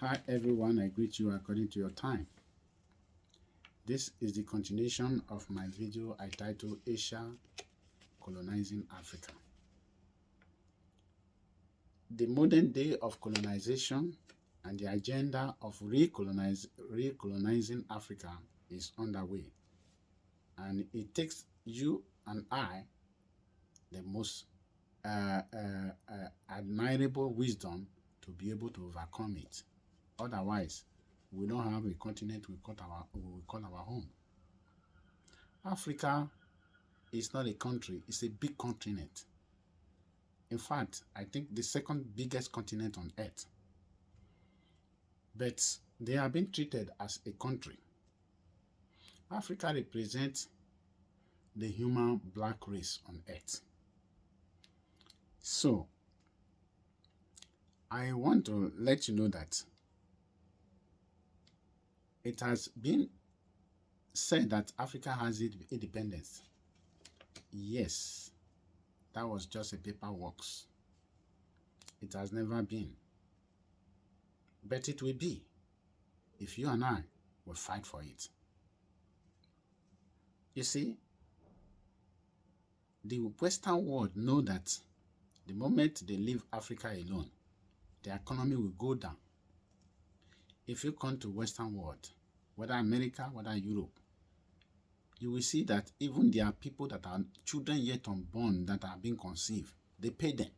Hi everyone, I greet you according to your time. This is the continuation of my video I titled Asia Colonizing Africa. The modern day of colonization and the agenda of recolonizing Africa is underway. And it takes you and I the most admirable wisdom to be able to overcome it. Otherwise, we don't have a continent we call our home. Africa is not a country, it's a big continent. In fact, I think the second biggest continent on earth. But they are being treated as a country. Africa represents the human black race on earth. So, I want to let you know that it has been said that Africa has independence. Yes, that was just a paperwork. It has never been. But it will be if you and I will fight for it. You see, the Western world know that the moment they leave Africa alone, the economy will go down. If you come to Western world, whether America, whether Europe, you will see that even there are people that are children yet unborn that are being conceived. They pay them.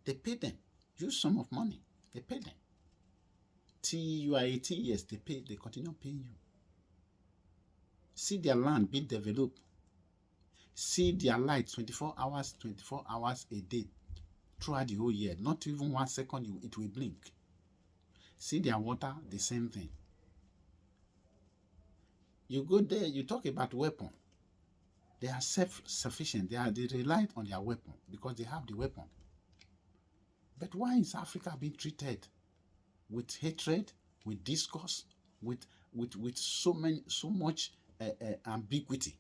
They pay them. Use sum of money. They pay them. Till you are 18 years, they continue paying you. See their land being developed. See their light 24 hours a day throughout the whole year. Not even 1 second it will blink. See their water, the same thing. You go there, you talk about weapon. They are self-sufficient. They rely on their weapon because they have the weapon. But why is Africa being treated with hatred, with discourse, with so much ambiguity?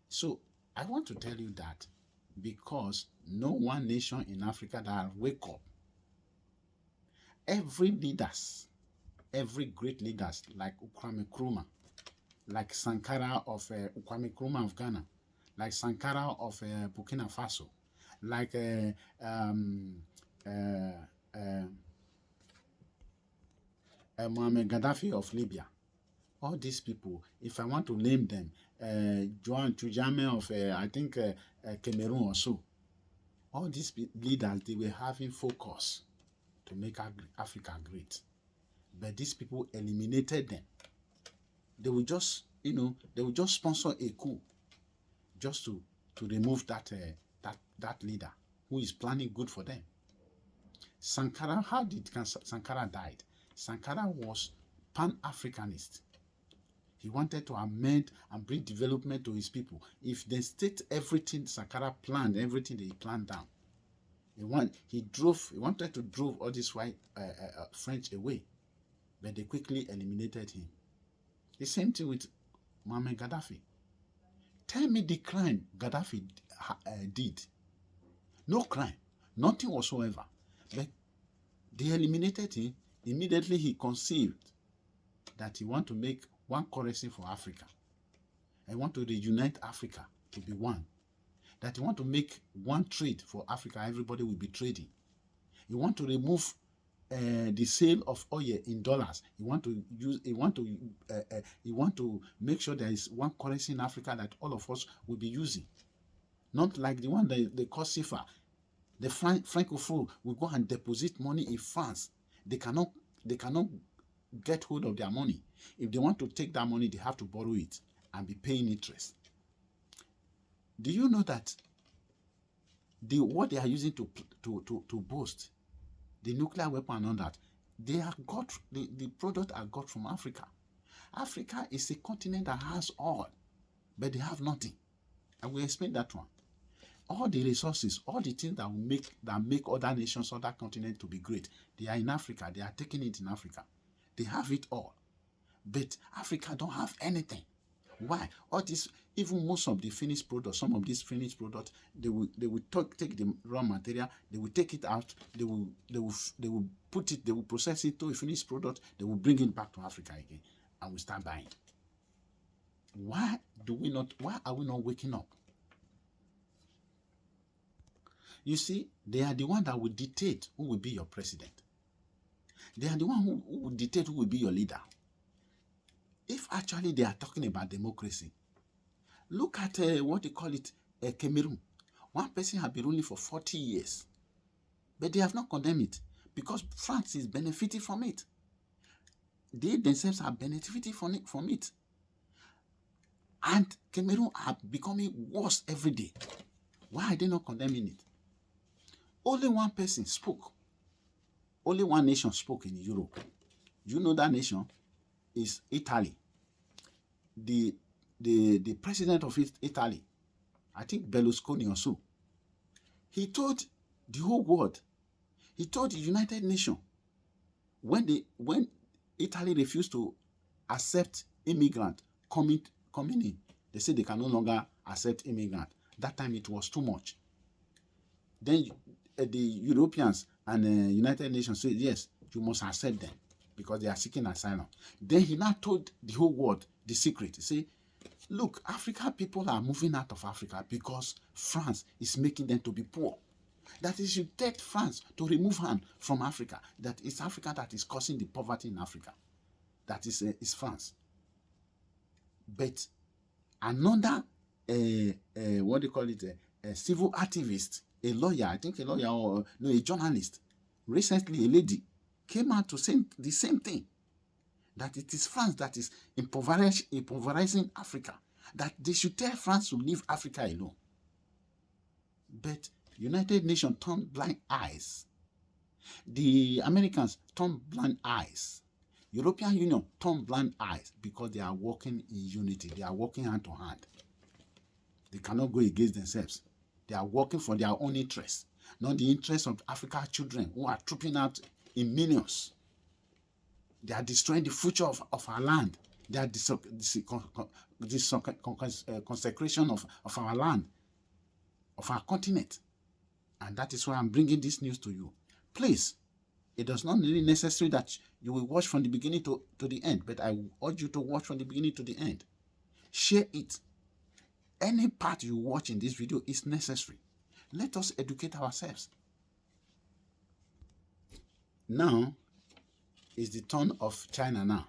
So I want to tell you that because no one nation in Africa that wake up. Every great leaders like Kwame Nkrumah, like Sankara of Kwame Nkrumah of Ghana, like Sankara of Burkina Faso, like Muammar Gaddafi of Libya. All these people, if I want to name them, Joan Tujame of I think Cameroon or so, all these leaders, they were having focus to make Africa great. But these people eliminated them. They will just, they will just sponsor a coup just to remove that leader who is planning good for them. Sankara, how did Sankara died? Sankara was Pan-Africanist. He wanted to amend and bring development to his people. If they state everything Sankara planned, everything that he planned down, he wanted to drive all these white French away, but they quickly eliminated him. The same thing with Muammar Gaddafi. Tell me the crime Gaddafi did. No crime, nothing whatsoever. But they eliminated him. Immediately he conceived that he want to make one currency for Africa. I want to reunite Africa to be one. That he want to make one trade for Africa. Everybody will be trading. He want to remove the sale of oil in dollars. He want to make sure there is one currency in Africa that all of us will be using. Not like the one that they call CFA. The Francophone will go and deposit money in France. They cannot get hold of their money. If they want to take that money, they have to borrow it and be paying interest. Do you know that what they are using to boast, the nuclear weapon and all that, they are got the product are got from Africa. Africa is a continent that has all, but they have nothing. I will explain that one. All the resources, all the things that make other nations, other continents to be great, they are in Africa. They are taking it in Africa. They have it all. But Africa don't have anything. Why? All this, even most of the finished product, some of these finished products, they will take the raw material, they will take it out, they will put it, they will process it to a finished product, they will bring it back to Africa again, and we start buying. Why are we not waking up? You see, they are the one that will dictate who will be your president. They are the one who will dictate who will be your leader. If actually they are talking about democracy, look at what they call it, Cameroon. One person has been ruling for 40 years, but they have not condemned it because France is benefiting from it. They themselves are benefiting from it. And Cameroon are becoming worse every day. Why are they not condemning it? Only one person spoke. Only one nation spoke in Europe. You know that nation is Italy. The president of Italy, I think Berlusconi or so, he told the whole world, he told the United Nations, when Italy refused to accept immigrants coming in, they said they can no longer accept immigrants. That time it was too much. Then the Europeans and the United Nations said, yes, you must accept them because they are seeking asylum. Then he now told the whole world the secret. He said, look, African people are moving out of Africa because France is making them to be poor. That is, you take France to remove hand from Africa. That is Africa that is causing the poverty in Africa. That is France. But another, what do you call it, a civil activist, a lawyer, I think a lawyer or no, a journalist, recently a lady came out to say the same thing, that it is France that is impoverishing Africa, that they should tell France to leave Africa alone. But United Nations turned blind eyes. The Americans turned blind eyes. European Union turned blind eyes because they are working in unity. They are working hand to hand. They cannot go against themselves. They are working for their own interests, not the interests of African children who are trooping out in millions. They are destroying the future of our land. They are consecration of our land, of our continent. And that is why I'm bringing this news to you. Please, it does not really necessary that you will watch from the beginning to the end, but I urge you to watch from the beginning to the end. Share it. Any part you watch in this video is necessary. Let us educate ourselves. Now is the turn of China now.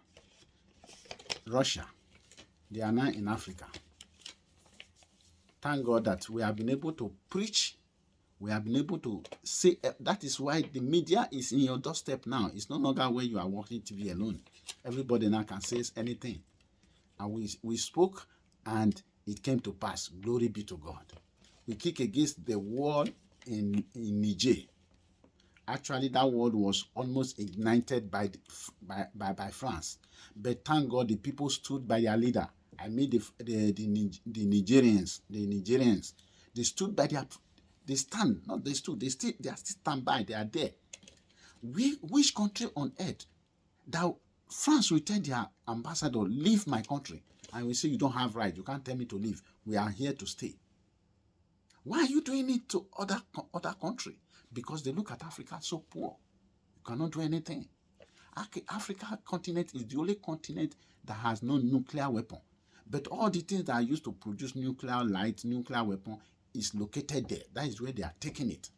Russia, they are now in Africa. Thank God that we have been able to preach. We have been able to say, that is why the media is in your doorstep now. It's no longer where you are watching TV alone. Everybody now can say anything. And we spoke and it came to pass. Glory be to God. We kick against the war in Niger. Actually, that war was almost ignited by France. But thank God the people stood by their leader. I mean the Nigerians. They stood by their... They stand, not they stood, they are still stand by, they are there. Which country on earth that France will tell their ambassador, leave my country, and we say you don't have right, you can't tell me to leave, we are here to stay. Why are you doing it to other country? Because they look at Africa so poor. You cannot do anything. Africa continent is the only continent that has no nuclear weapon. But all the things that are used to produce nuclear light, nuclear weapon, is located there. That is where they are taking it.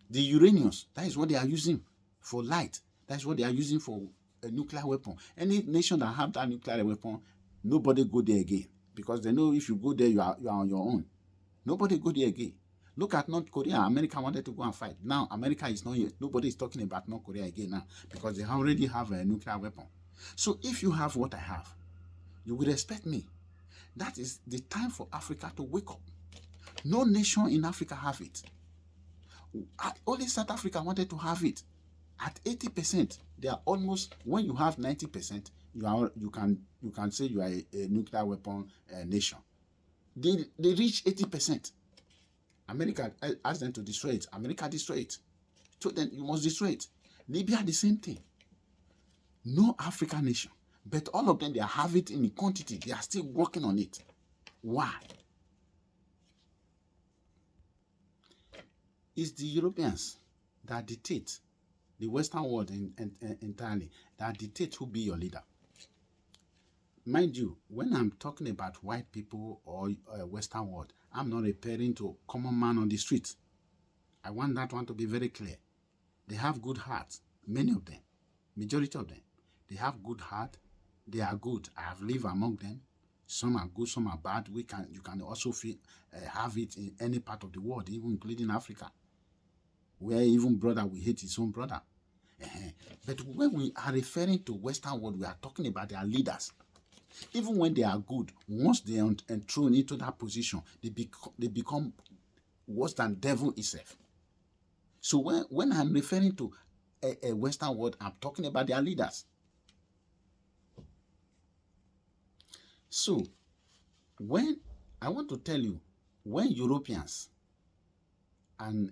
The uranium, that is what they are using for light. That is what they are using for a nuclear weapon. Any nation that have that nuclear weapon, nobody go there again. Because they know if you go there, you are on your own. Nobody go there again. Look at North Korea. America wanted to go and fight. Now, America is not here. Nobody is talking about North Korea again now. Because they already have a nuclear weapon. So if you have what I have, you will respect me. That is the time for Africa to wake up. No nation in Africa have it. Only South Africa wanted to have it. At 80%, they are almost, when you have 90%, you can say you are a nuclear weapon nation. They reach 80%. America asked them to destroy it. America destroyed it. So then you must destroy it. Libya, the same thing. No African nation. But all of them, they have it in quantity. They are still working on it. Why? It's the Europeans that dictate, the Western world entirely, that dictate who be your leader. Mind you, when I'm talking about white people or Western world, I'm not referring to common man on the street. I want that one to be very clear. They have good hearts, many of them, majority of them. They have good heart. They are good. I have lived among them. Some are good, some are bad. You can also have it in any part of the world, even including Africa, where even brother will hate his own brother. But when we are referring to Western world, we are talking about their leaders. Even when they are good, once they are enthroned into that position, they become worse than devil itself. So when I'm referring to a Western world, I'm talking about their leaders. So when I want to tell you, when Europeans and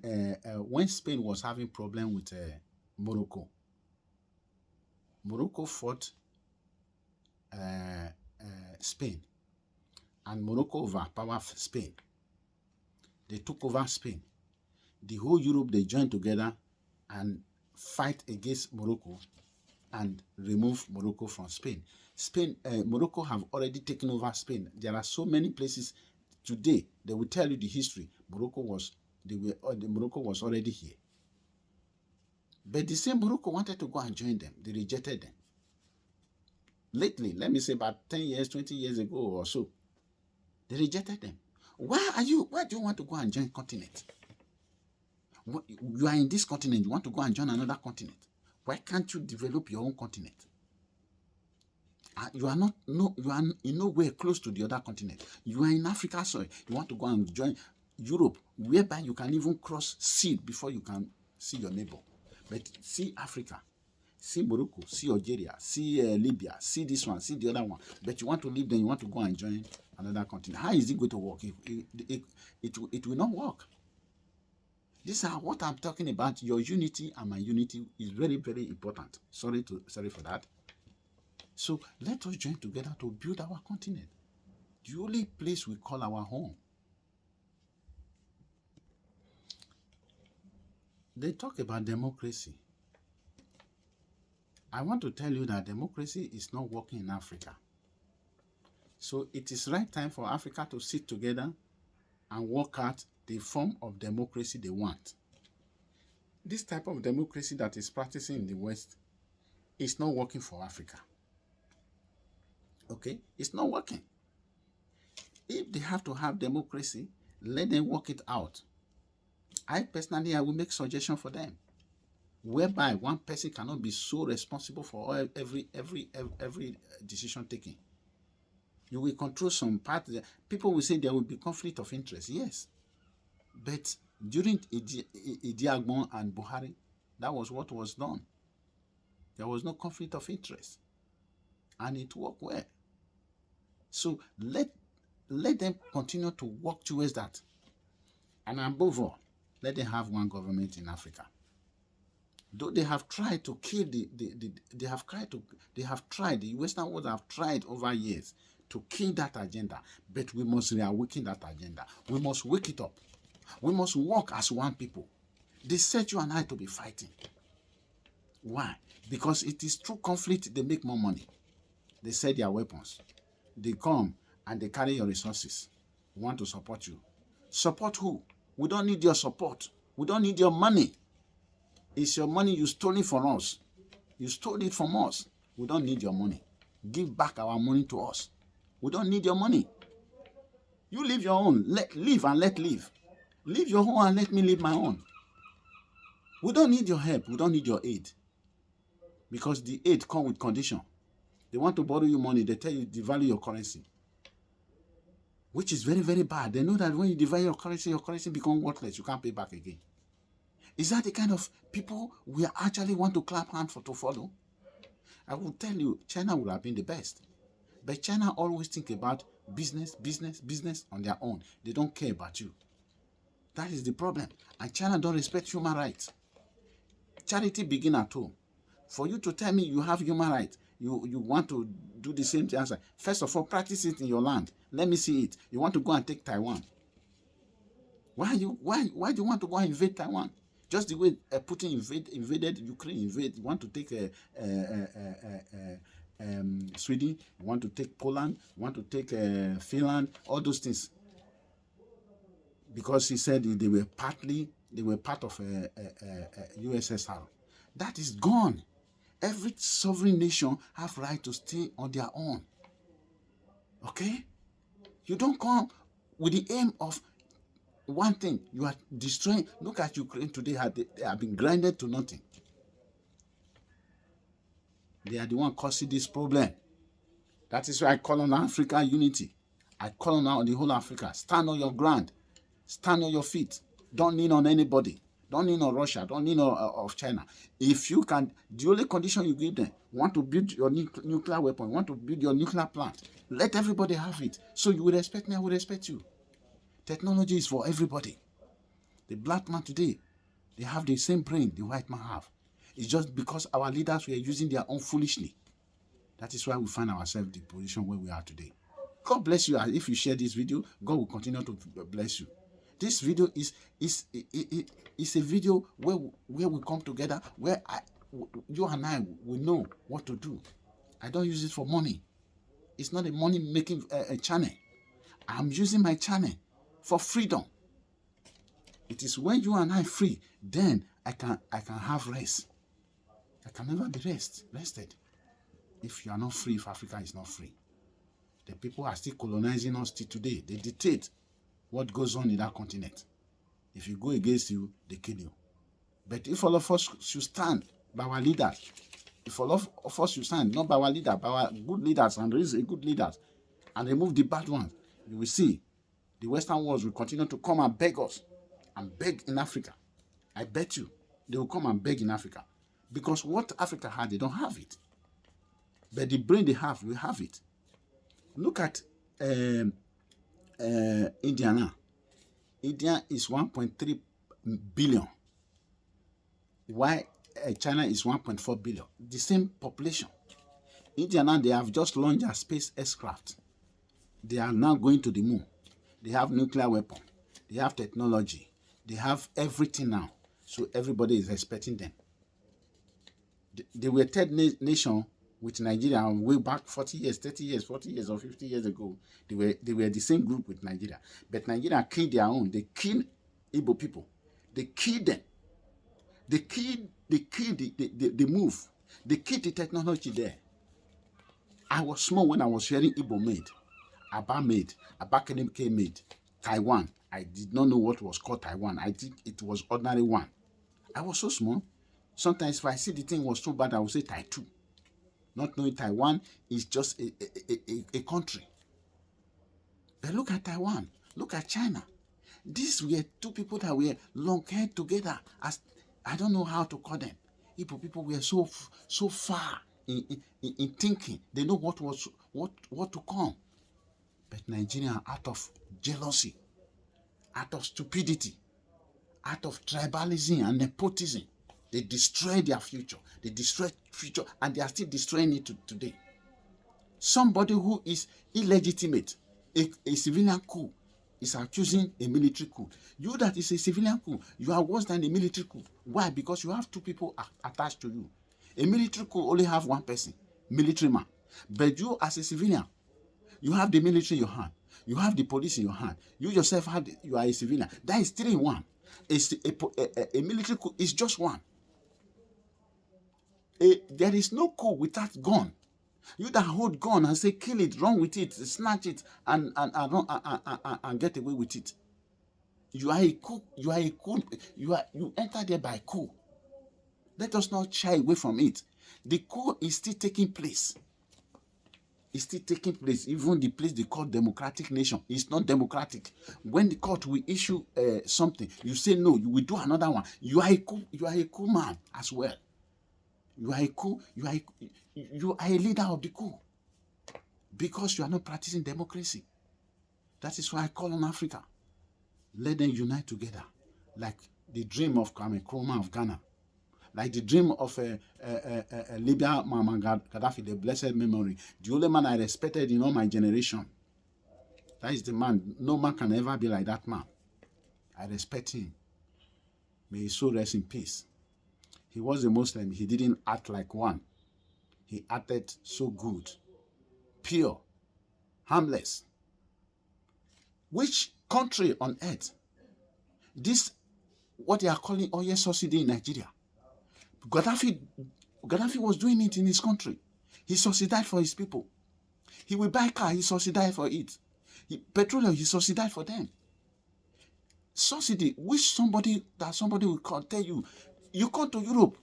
when Spain was having problem with Morocco fought Spain, and Morocco overpowered Spain. They took over Spain. The whole Europe, they joined together and fight against Morocco and remove Morocco from Spain. Morocco have already taken over Spain. There are so many places today. They will tell you the history. Morocco was already here. But the same Morocco wanted to go and join them. They rejected them. Lately, let me say about 10 years, 20 years ago or so, they rejected them. Why do you want to go and join continent? You are in this continent, you want to go and join another continent. Why can't you develop your own continent? You are in no way close to the other continent. You are in Africa soil. You want to go and join Europe, whereby you can even cross sea before you can see your neighbor. But see Africa, see Morocco, see Algeria, see Libya, see this one, see the other one. But you want to leave them, you want to go and join another continent. How is it going to work? It will not work. These are what I'm talking about. Your unity and my unity is very, very important. Sorry for that. So let us join together to build our continent. The only place we call our home. They talk about democracy. I want to tell you that democracy is not working in Africa. So it is right time for Africa to sit together and work out the form of democracy they want. This type of democracy that is practicing in the West is not working for Africa. Okay? It's not working. If they have to have democracy, let them work it out. I will make suggestion for them, whereby one person cannot be so responsible for every decision taking. You will control some part. People will say there will be conflict of interest. Yes. But during Idi Agbon and Buhari, that was what was done. There was no conflict of interest. And it worked well. So let them continue to work towards that. And above all, let them have one government in Africa. Though they have tried to kill the Western world have tried over years to kill that agenda, but we must reawaken that agenda. We must wake it up. We must work as one people. They set you and I to be fighting. Why? Because it is through conflict they make more money. They sell their weapons. They come and they carry your resources. We want to support you. Support who? We don't need your support. We don't need your money. It's your money you stole it from us. You stole it from us. We don't need your money. Give back our money to us. We don't need your money. You live your own. Live and let live. Live your own and let me live my own. We don't need your help. We don't need your aid. Because the aid comes with condition. They want to borrow you money. They tell you devalue your currency, which is very, very bad. They know that when you devalue your currency becomes worthless. You can't pay back again. Is that the kind of people we actually want to clap hands to follow? I will tell you, China would have been the best. But China always think about business on their own. They don't care about you. That is the problem. And China don't respect human rights. Charity begins at home. For you to tell me you have human rights, You want to do the same thing as first of all, practice it in your land. Let me see it. You want to go and take Taiwan. Why do you want to go and invade Taiwan? Just the way Putin invaded Ukraine, you want to take Sweden, you want to take Poland, you want to take Finland, all those things. Because he said they were part of USSR. That is gone. Every sovereign nation have right to stay on their own. Okay? You don't come with the aim of one thing. You are destroying. Look at Ukraine today. They have been grinded to nothing. They are the one causing this problem. That is why I call on Africa unity. I call on the whole Africa. Stand on your ground. Stand on your feet. Don't lean on anybody. Don't lean on Russia. Don't lean on China. If you can, the only condition you give them, want to build your nuclear weapon, want to build your nuclear plant, let everybody have it. So you will respect me, I will respect you. Technology is for everybody. The black man today, they have the same brain the white man have. It's just because our leaders were using their own foolishly. That is why we find ourselves in the position where we are today. God bless you. If you share this video, God will continue to bless you. This video is a video where we come together, where you and I will know what to do. I don't use it for money. It's not a money-making channel. I'm using my channel for freedom. It is when you and I free, then I can have rest. I can never be rested. If you are not free, if Africa is not free. The people are still colonizing us till today. They dictate what goes on in that continent. If you go against you, they kill you. But if all of us should stand by our leaders, if all of us should stand, not by our leaders, by our good leaders, and raise good leaders, and remove the bad ones, you will see the Western world will continue to come and beg us, and beg in Africa. I bet you they will come and beg in Africa. Because what Africa had, they don't have it. But the brain they have, we have it. Look at India now. India is 1.3 billion. Why China is 1.4 billion? The same population. India now, they have just launched a space aircraft. They are now going to the moon. They have nuclear weapon. They have technology. They have everything now. So everybody is expecting them. They were third nation with Nigeria way back 40 years, 30 years, 40 years or 50 years ago. They were the same group with Nigeria. But Nigeria killed their own. They killed Igbo people. They killed them. They killed the move. They killed the technology there. I was small when I was hearing Igbo made, Aba made, Abakaliki made, Taiwan. I did not know what was called Taiwan. I think it was ordinary one. I was so small. Sometimes if I see the thing was so bad, I would say part2. Not knowing Taiwan is just a country. But look at Taiwan. Look at China. These were two people that were long-haired together. As I don't know how to call them. Igbo people were so far in thinking. They know what to come. But Nigeria, out of jealousy, out of stupidity, out of tribalism and nepotism, they destroyed their future. They destroyed future, and they are still destroying it today. Somebody who is illegitimate, a civilian coup, is accusing a military coup. You that is a civilian coup, you are worse than a military coup. Why? Because you have two people attached to you. A military coup only have one person, military man. But you as a civilian, you have the military in your hand. You have the police in your hand. You yourself you are a civilian. That is 3 in 1. A military coup is just one. There is no coup without gun. You that hold gun and say kill it, run with it, snatch it, and get away with it. You are a coup. You are a coup. You enter there by coup. Let us not shy away from it. The coup is still taking place. It's still taking place. Even the place they call democratic nation is not democratic. When the court will issue something, you say no, you will do another one. You are a coup. You are a coup man as well. You are a coup. You are a leader of the coup because you are not practicing democracy. That is why I call on Africa. Let them unite together, like the dream of Kwame Nkrumah of Ghana. Like the dream of Libya Muammar Gaddafi, the blessed memory. The only man I respected in all my generation. That is the man. No man can ever be like that man. I respect him. May his soul rest in peace. He was a Muslim. He didn't act like one. He acted so good, pure, harmless. Which country on earth, this, what they are calling oil subsidy in Nigeria, Gaddafi was doing it in his country. He subsidized for his people. He will buy car, he subsidized for it. Petroleum, he subsidized for them. Subsidy, which somebody will tell you, you come to Europe,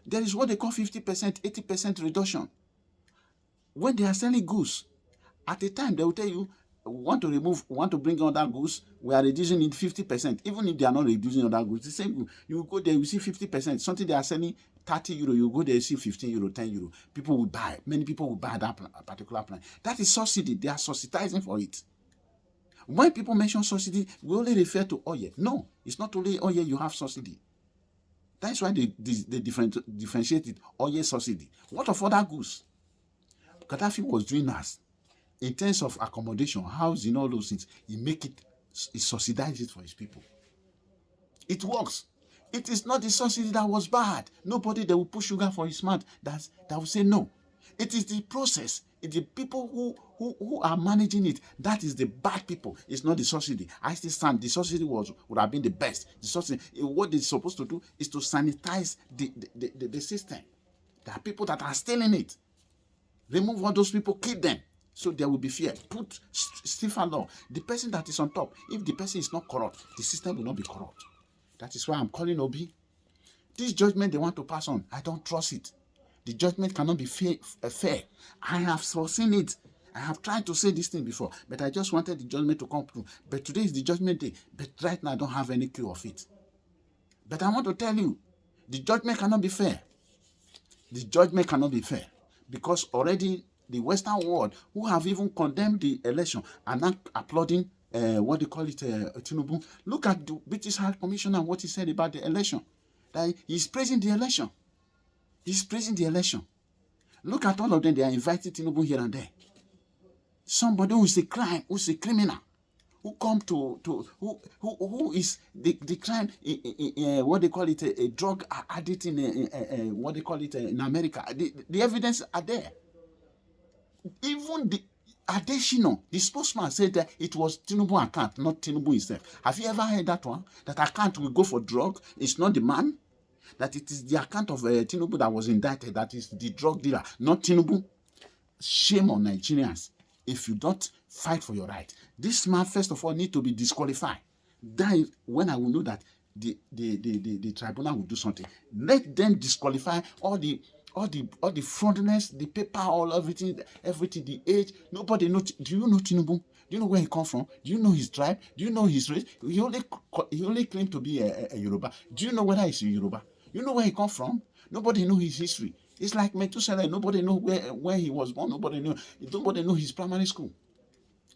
there is what they call 50%, 80% reduction. When they are selling goods, at a time they will tell you, want to bring other goods, we are reducing it 50%. Even if they are not reducing other goods, the same, you go there, you see 50%. Something they are selling 30 euro, you go there, you see 15 euro, 10 euro. People will buy. Many people will buy that particular plan. That is subsidy. They are subsidizing for it. When people mention subsidy, we only refer to oil. No, it's not only oil you have subsidy. That's why they differentiated oil subsidy. What of other goods? Gaddafi was doing that. In terms of accommodation, housing, all those things, he subsidizes it for his people. It works. It is not the subsidy that was bad. Nobody that will put sugar for his mouth that will say no. It is the process. It's the people who are managing it. That is the bad people. It's not the subsidy. I still stand. The subsidy would have been the best. The subsidy, what they're supposed to do is to sanitize the system. There are people that are stealing it. Remove all those people, keep them. So there will be fear. Put stiffer law. The person that is on top, if the person is not corrupt, the system will not be corrupt. That is why I'm calling Obi. This judgment they want to pass on, I don't trust it. The judgment cannot be fair. I have foreseen it. I have tried to say this thing before, but I just wanted the judgment to come through. But today is the judgment day. But right now, I don't have any clue of it. But I want to tell you, the judgment cannot be fair. The judgment cannot be fair. Because already the Western world, who have even condemned the election, are not applauding Tinubu. Look at the British High Commissioner and what he said about the election. That he's praising the election. He's praising the election. Look at all of them. They are inviting Tinubu here and there. Somebody who is a crime, who is a criminal, who come who is the crime, what they call it, a drug addict in what they call it in America. The evidence are there. Even the Adeshino, the spokesman, said that it was Tinubu account, not Tinubu himself. Have you ever heard that one? That account will go for drug. It's not the man. That it is the account of Tinubu that was indicted. That is the drug dealer, not Tinubu. Shame on Nigerians if you don't fight for your right. This man, first of all, need to be disqualified. That is when I will know that the tribunal will do something. Let them disqualify all the fraudulence, the paper, everything, the age. Nobody knows. Do you know Tinubu? Do you know where he comes from? Do you know his tribe? Do you know his race? He only claimed to be a Yoruba. Do you know whether he's a Yoruba? You know where he comes from? Nobody knows his history. It's like Methuselah. Nobody knows where he was born. Nobody knows his primary school.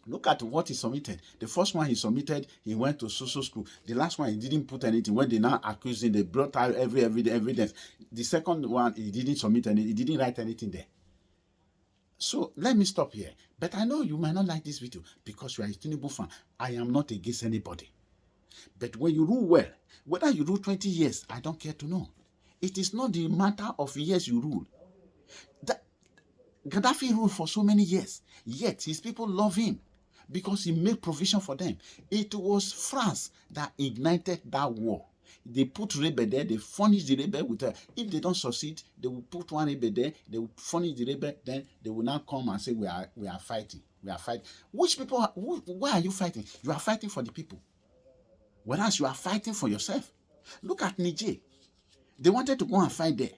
Look at what he submitted. The first one he submitted, he went to social school. The last one, he didn't put anything. When they now accused him, they brought out every evidence. The second one, he didn't submit anything. He didn't write anything there. So let me stop here. But I know you might not like this video because you are a Tinubu fan. I am not against anybody. But when you rule well, whether you rule 20 years, I don't care to know. It is not the matter of years you rule. Gaddafi ruled for so many years, yet his people love him because he made provision for them. It was France that ignited that war. They put rebel there, they furnish the rebel with if they don't succeed, they will put one rebel there, they will furnish the rebel, then they will now come and say, we are fighting. We are fighting. Which people, why are you fighting? You are fighting for the people. Whereas you are fighting for yourself. Look at Niger. They wanted to go and fight there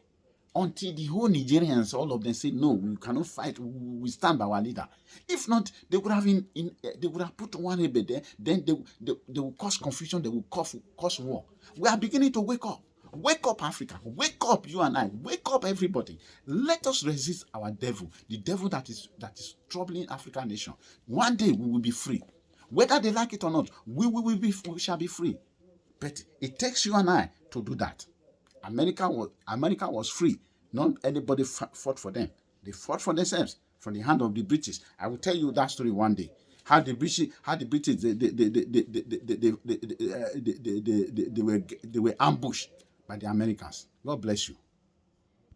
until the whole Nigerians, all of them said, no, we cannot fight. We stand by our leader. If not, they would have they would have put one rebel there. Then they will cause confusion. They will cause war. We are beginning to wake up. Wake up, Africa. Wake up, you and I. Wake up, everybody. Let us resist our devil, the devil that is troubling African nation. One day we will be free. Whether they like it or not, we shall be free. But it takes you and I to do that. America was free. Not anybody fought for them. They fought for themselves from the hand of the British. I will tell you that story one day. How the British, they were ambushed by the Americans. God bless you.